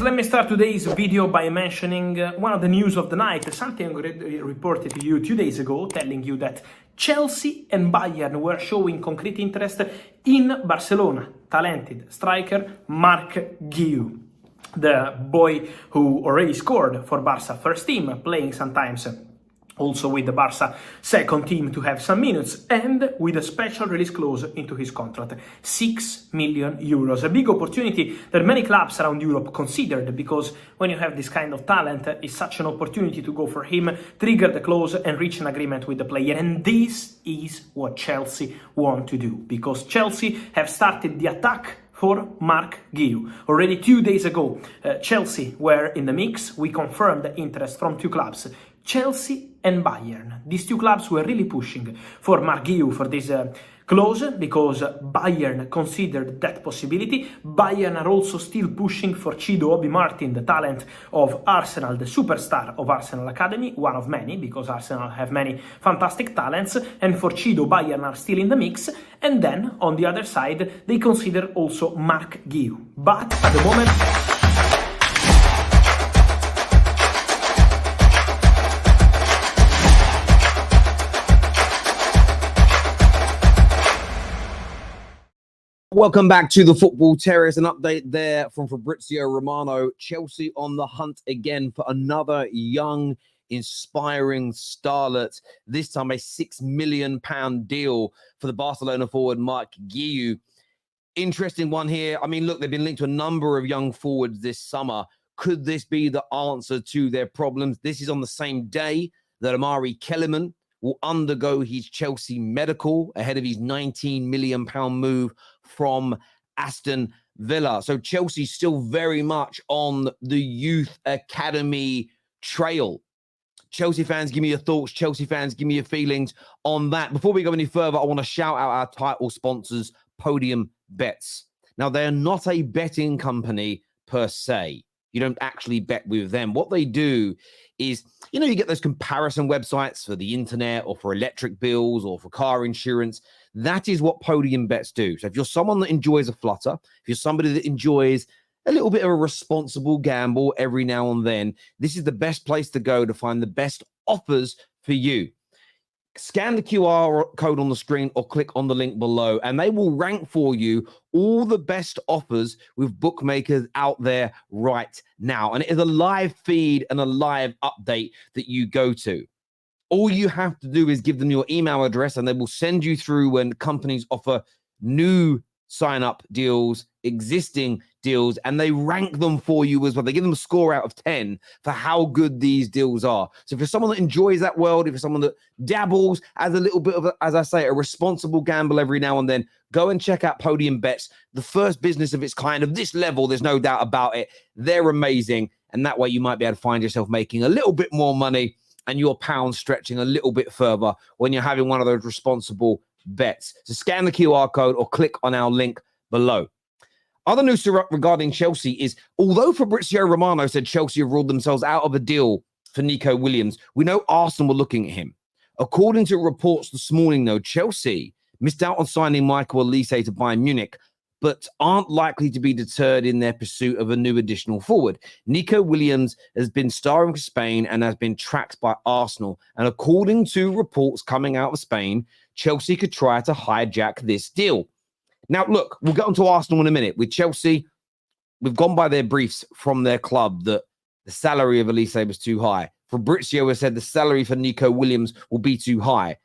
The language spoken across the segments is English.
Let me start today's video by mentioning one of the news of the night, something I reported to you 2 days ago, telling you that Chelsea and Bayern were showing concrete interest in Barcelona talented striker Marc Guiu, the boy who already scored for Barca first team, playing sometimes also with the Barca second team to have some minutes, and with a special release clause into his contract, 6 million euros. A big opportunity that many clubs around Europe considered, because when you have this kind of talent, it's such an opportunity to go for him, trigger the clause and reach an agreement with the player. And this is what Chelsea want to do, because Chelsea have started the attack for Marc Guiu. Already 2 days ago, Chelsea were in the mix. We confirmed the interest from two clubs, Chelsea and Bayern. These two clubs were really pushing for Marc Guiu for this clause, because Bayern considered that possibility. Bayern are also still pushing for Chido Obi Martin, the talent of Arsenal, the superstar of Arsenal Academy, one of many, because Arsenal have many fantastic talents, and for Chido, Bayern are still in the mix. And then, on the other side, they consider also Marc Guiu. But at the moment, welcome back to the Football Terrace. An update there from Fabrizio Romano. Chelsea on the hunt again for another young, inspiring starlet. This time a £6 million deal for the Barcelona forward Marc Guiu. Interesting one here. I mean, look, they've been linked to a number of young forwards this summer. Could this be the answer to their problems? This is on the same day that Omari Kellyman will undergo his Chelsea medical ahead of his £19 million move from Aston Villa. So Chelsea's still very much on the youth academy trail. Chelsea fans, give me your thoughts. Chelsea fans, give me your feelings on that. Before we go any further, I want to shout out our title sponsors, Podium Bets. Now, they're not a betting company per se. You don't actually bet with them. What they do is, you know, you get those comparison websites for the internet or for electric bills or for car insurance. That is what Podium Bets do. So if you're someone that enjoys a flutter, if you're somebody that enjoys a little bit of a responsible gamble every now and then, this is the best place to go to find the best offers for you. Scan the QR code on the screen or click on the link below, and they will rank for you all the best offers with bookmakers out there right now. And it is a live feed and a live update that you go to. All you have to do is give them your email address, and they will send you through when companies offer new sign-up deals, existing deals, and they rank them for you as well. They give them a score out of 10 for how good these deals are. So if you're someone that enjoys that world, if you're someone that dabbles, as a little bit of, as I say, a responsible gamble every now and then, go and check out Podium Bets, the first business of its kind of this level. There's no doubt about it. They're amazing. And that way you might be able to find yourself making a little bit more money and your pound stretching a little bit further when you're having one of those responsible bets. So scan the QR code or click on our link below. Other news regarding Chelsea is, although Fabrizio Romano said Chelsea have ruled themselves out of a deal for Nico Williams, we know Arsenal were looking at him. According to reports this morning, though, Chelsea missed out on signing Michael Arteta to Bayern Munich, but aren't likely to be deterred in their pursuit of a new additional forward. Nico Williams has been starring for Spain and has been tracked by Arsenal. And according to reports coming out of Spain, Chelsea could try to hijack this deal. Now, look, we'll get onto Arsenal in a minute. With Chelsea, we've gone by their briefs from their club that the salary of Elise was too high. Fabrizio has said the salary for Nico Williams will be too high.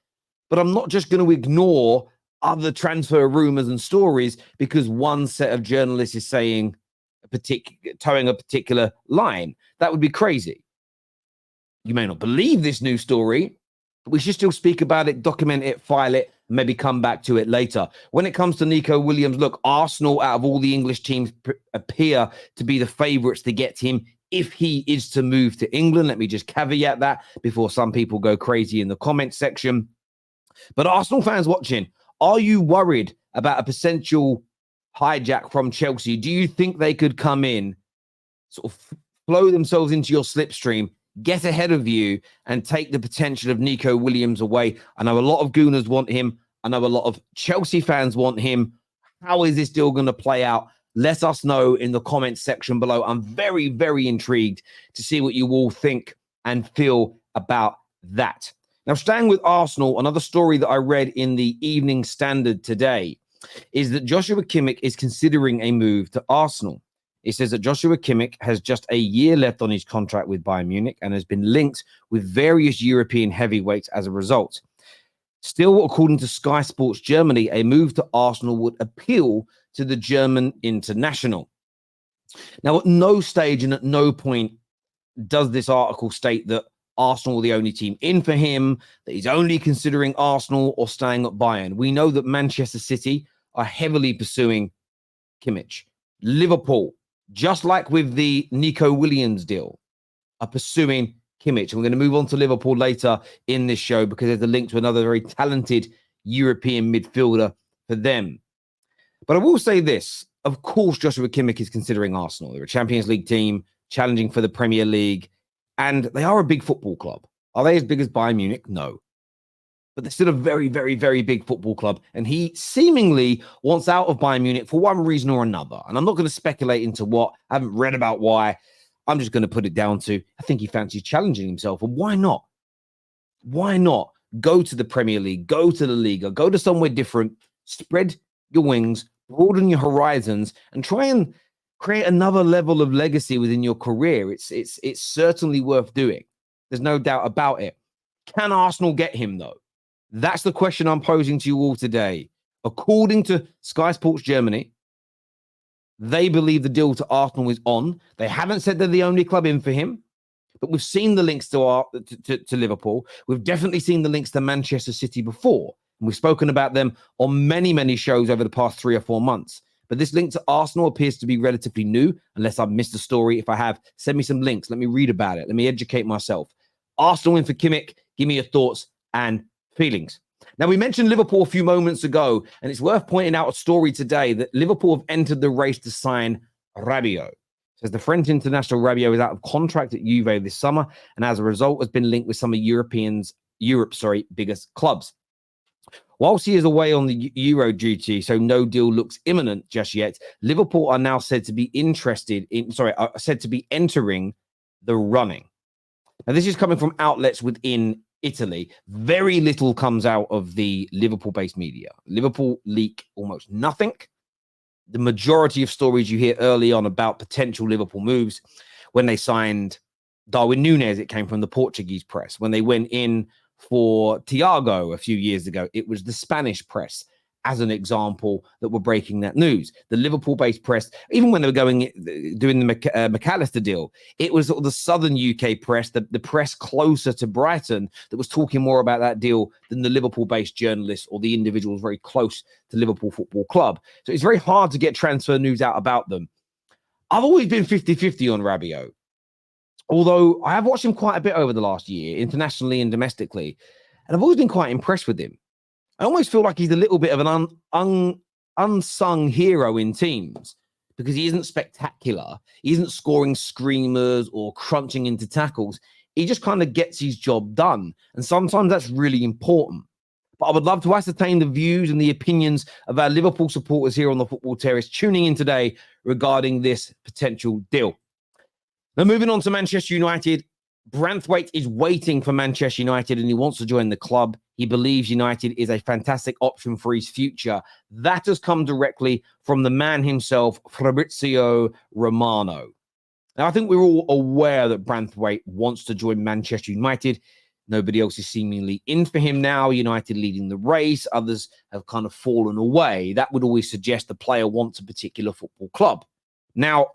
But I'm not just going to ignore other transfer rumors and stories because one set of journalists is saying towing a particular line. That would be crazy. You may not believe this new story, but we should still speak about it, document it, file it, and maybe come back to it later. When it comes to Nico Williams, look, Arsenal, out of all the English teams, appear to be the favourites to get him if he is to move to England. Let me just caveat that before some people go crazy in the comment section. But Arsenal fans watching, are you worried about a potential hijack from Chelsea? Do you think they could come in, sort of flow themselves into your slipstream, get ahead of you, and take the potential of Nico Williams away? I know a lot of Gooners want him. I know a lot of Chelsea fans want him. How is this deal going to play out? Let us know in the comments section below. I'm very, very intrigued to see what you all think and feel about that. Now, staying with Arsenal, another story that I read in the Evening Standard today is that Joshua Kimmich is considering a move to Arsenal. It says that Joshua Kimmich has just a year left on his contract with Bayern Munich and has been linked with various European heavyweights as a result. Still, according to Sky Sports Germany, a move to Arsenal would appeal to the German international. Now, at no stage and at no point does this article state that Arsenal are the only team in for him, that he's only considering Arsenal or staying at Bayern. We know that Manchester City are heavily pursuing Kimmich. Liverpool, just like with the Nico Williams deal, are pursuing Kimmich. And we're going to move on to Liverpool later in this show because there's a link to another very talented European midfielder for them. But I will say this. Of course, Joshua Kimmich is considering Arsenal. They're a Champions League team challenging for the Premier League, and they are a big football club. Are they as big as Bayern Munich? No. But they're still a very, very, very big football club. And he seemingly wants out of Bayern Munich for one reason or another. And I'm not going to speculate into what. I haven't read about why. I'm just going to put it down to, I think he fancies challenging himself. And why not? Why not go to the Premier League, go to the Liga, go to somewhere different, spread your wings, broaden your horizons, and try and create another level of legacy within your career. It's certainly worth doing. There's no doubt about it. Can Arsenal get him, though? That's the question I'm posing to you all today. According to Sky Sports Germany, they believe the deal to Arsenal is on. They haven't said they're the only club in for him, but we've seen the links to Liverpool. We've definitely seen the links to Manchester City before. And we've spoken about them on many, many shows over the past 3 or 4 months. But this link to Arsenal appears to be relatively new, unless I've missed the story. If I have, send me some links. Let me read about it. Let me educate myself. Arsenal in for Kimmich. Give me your thoughts and feelings. Now, we mentioned Liverpool a few moments ago, and it's worth pointing out a story today that Liverpool have entered the race to sign Rabiot. It says the French international Rabiot is out of contract at Juve this summer, and as a result has been linked with some of Europe's biggest clubs. Whilst he is away on the Euro duty, so no deal looks imminent just yet, Liverpool are now said to be entering the running. Now, this is coming from outlets within Italy. Very little comes out of the Liverpool-based media. Liverpool leak almost nothing. The majority of stories you hear early on about potential Liverpool moves, when they signed Darwin Núñez, it came from the Portuguese press. When they went in for Thiago a few years ago, it was the Spanish press, as an example, that were breaking that news. The Liverpool-based press, even when they were doing the McAllister deal, it was sort of the southern UK press, the press closer to Brighton, that was talking more about that deal than the Liverpool-based journalists or the individuals very close to Liverpool Football Club. So it's very hard to get transfer news out about them. I've always been 50-50 on Rabiot, although I have watched him quite a bit over the last year, internationally and domestically, and I've always been quite impressed with him. I almost feel like he's a little bit of an unsung hero in teams because he isn't spectacular. He isn't scoring screamers or crunching into tackles. He just kind of gets his job done. And sometimes that's really important. But I would love to ascertain the views and the opinions of our Liverpool supporters here on the Football Terrace tuning in today regarding this potential deal. Now, moving on to Manchester United. Branthwaite is waiting for Manchester United and he wants to join the club. He believes United is a fantastic option for his future. That has come directly from the man himself, Fabrizio Romano. Now, I think we're all aware that Branthwaite wants to join Manchester United. Nobody else is seemingly in for him now. United leading the race. Others have kind of fallen away. That would always suggest the player wants a particular football club. Now,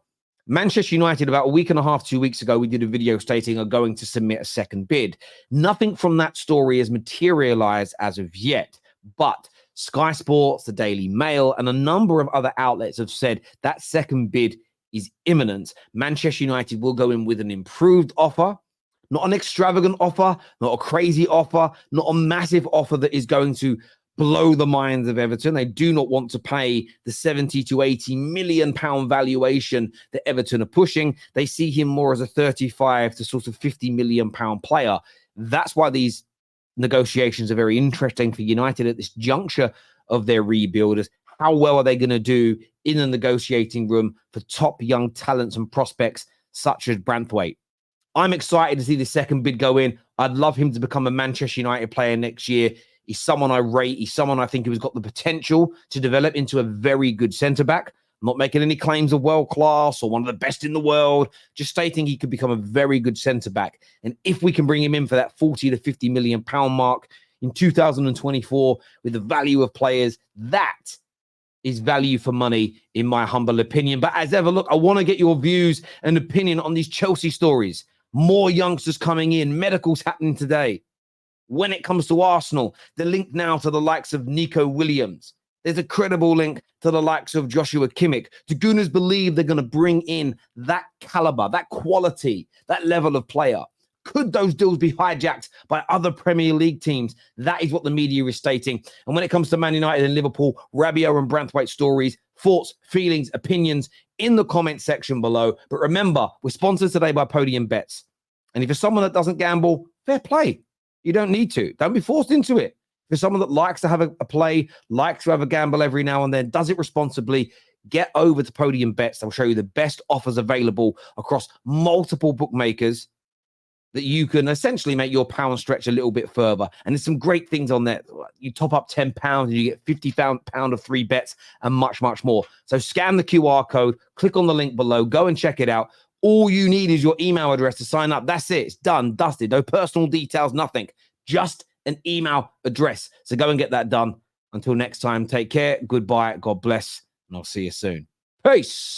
Manchester United, about a week and a half, 2 weeks ago, we did a video stating are going to submit a second bid. Nothing from that story has materialized as of yet, but Sky Sports, the Daily Mail, and a number of other outlets have said that second bid is imminent. Manchester United will go in with an improved offer, not an extravagant offer, not a crazy offer, not a massive offer that is going to blow the minds of Everton. They do not want to pay the 70 to 80 million pound valuation that Everton are pushing. They see him more as a 35 to sort of 50 million pound player. That's why these negotiations are very interesting for United at this juncture of their rebuilders. How well are they going to do in the negotiating room for top young talents and prospects such as Branthwaite. I'm excited to see the second bid go in. I'd love him to become a Manchester United player next year. He's someone I rate. He's someone I think who's got the potential to develop into a very good centre-back. I'm not making any claims of world class or one of the best in the world, just stating he could become a very good centre-back. And if we can bring him in for that 40 to 50 million pound mark in 2024 with the value of players, that is value for money, in my humble opinion. But as ever, look, I want to get your views and opinion on these Chelsea stories. More youngsters coming in, medicals happening today. When it comes to Arsenal, the link now to the likes of Nico Williams. There's a credible link to the likes of Joshua Kimmich. Do Gunners believe they're going to bring in that caliber, that quality, that level of player? Could those deals be hijacked by other Premier League teams? That is what the media is stating. And when it comes to Man United and Liverpool, Rabiot and Branthwaite stories, thoughts, feelings, opinions in the comment section below. But remember, we're sponsored today by Podium Bets. And if you're someone that doesn't gamble, fair play. You don't need to. Don't be forced into it. If you're someone that likes to have a play, likes to have a gamble every now and then, does it responsibly, get over to Podium Bets. They'll show you the best offers available across multiple bookmakers that you can essentially make your pound stretch a little bit further. And there's some great things on there. You top up £10 and you get £50 of free bets and much, much more. So scan the QR code, click on the link below, go and check it out. All you need is your email address to sign up. That's it. It's done, dusted. No personal details, nothing. Just an email address. So go and get that done. Until next time, take care. Goodbye. God bless. And I'll see you soon. Peace.